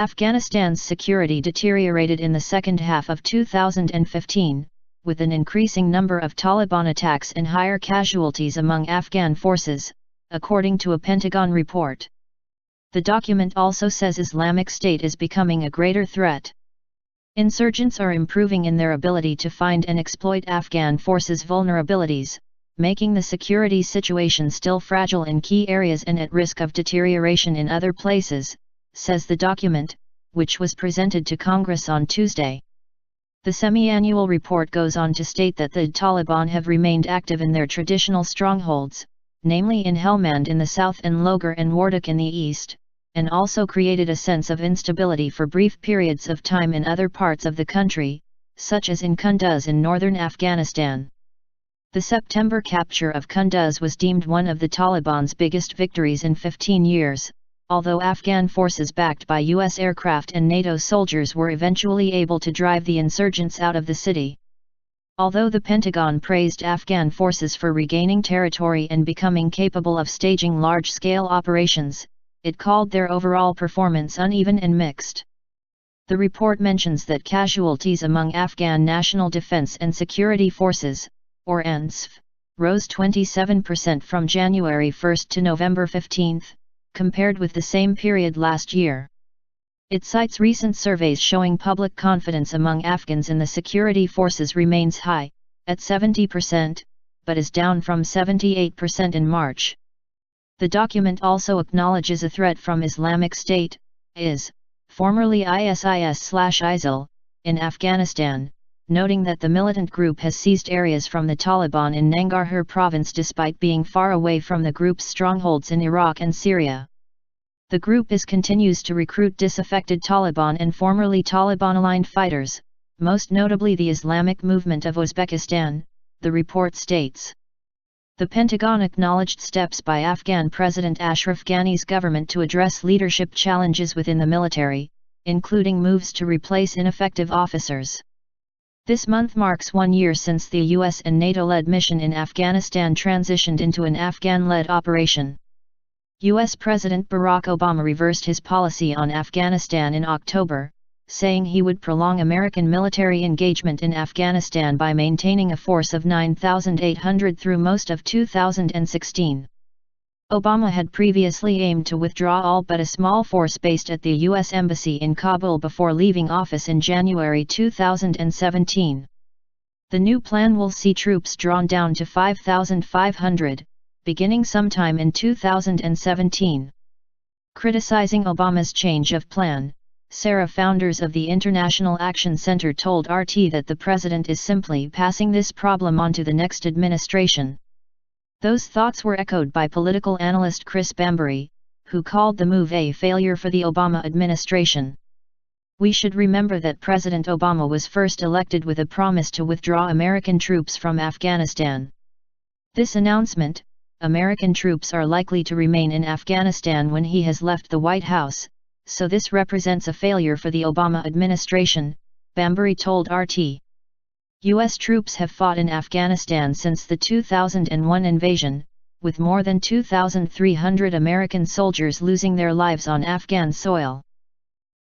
Afghanistan's security deteriorated in the second half of 2015, with an increasing number of Taliban attacks and higher casualties among Afghan forces, according to a Pentagon report. The document also says Islamic State is becoming a greater threat. Insurgents are improving in their ability to find and exploit Afghan forces' vulnerabilities, making the security situation still fragile in key areas and at risk of deterioration in other places, says the document, which was presented to Congress on Tuesday. The semi-annual report goes on to state that the Taliban have remained active in their traditional strongholds, namely in Helmand in the south and Logar and Wardak in the east, and also created a sense of instability for brief periods of time in other parts of the country, such as in Kunduz in northern Afghanistan. The September capture of Kunduz was deemed one of the Taliban's biggest victories in 15 years, although Afghan forces backed by U.S. aircraft and NATO soldiers were eventually able to drive the insurgents out of the city. Although the Pentagon praised Afghan forces for regaining territory and becoming capable of staging large-scale operations, it called their overall performance uneven and mixed. The report mentions that casualties among Afghan National Defense and Security Forces, or ANSF, rose 27% from January 1 to November 15, compared with the same period last year. It cites recent surveys showing public confidence among Afghans in the security forces remains high, at 70%, but is down from 78% in March. The document also acknowledges a threat from Islamic State, IS, formerly ISIS/ISIL, in Afghanistan, noting that the militant group has seized areas from the Taliban in Nangarhar province despite being far away from the group's strongholds in Iraq and Syria. The group continues to recruit disaffected Taliban and formerly Taliban-aligned fighters, most notably the Islamic Movement of Uzbekistan, the report states. The Pentagon acknowledged steps by Afghan President Ashraf Ghani's government to address leadership challenges within the military, including moves to replace ineffective officers. This month marks 1 year since the US and NATO-led mission in Afghanistan transitioned into an Afghan-led operation. US President Barack Obama reversed his policy on Afghanistan in October, saying he would prolong American military engagement in Afghanistan by maintaining a force of 9,800 through most of 2016. Obama had previously aimed to withdraw all but a small force based at the U.S. Embassy in Kabul before leaving office in January 2017. The new plan will see troops drawn down to 5,500, beginning sometime in 2017. Criticizing Obama's change of plan, Sarah founders of the International Action Center told RT that the president is simply passing this problem on to the next administration. Those thoughts were echoed by political analyst Chris Bambury, who called the move a failure for the Obama administration. We should remember that President Obama was first elected with a promise to withdraw American troops from Afghanistan. This announcement, American troops are likely to remain in Afghanistan when he has left the White House, so this represents a failure for the Obama administration, Bambury told RT. U.S. troops have fought in Afghanistan since the 2001 invasion, with more than 2,300 American soldiers losing their lives on Afghan soil.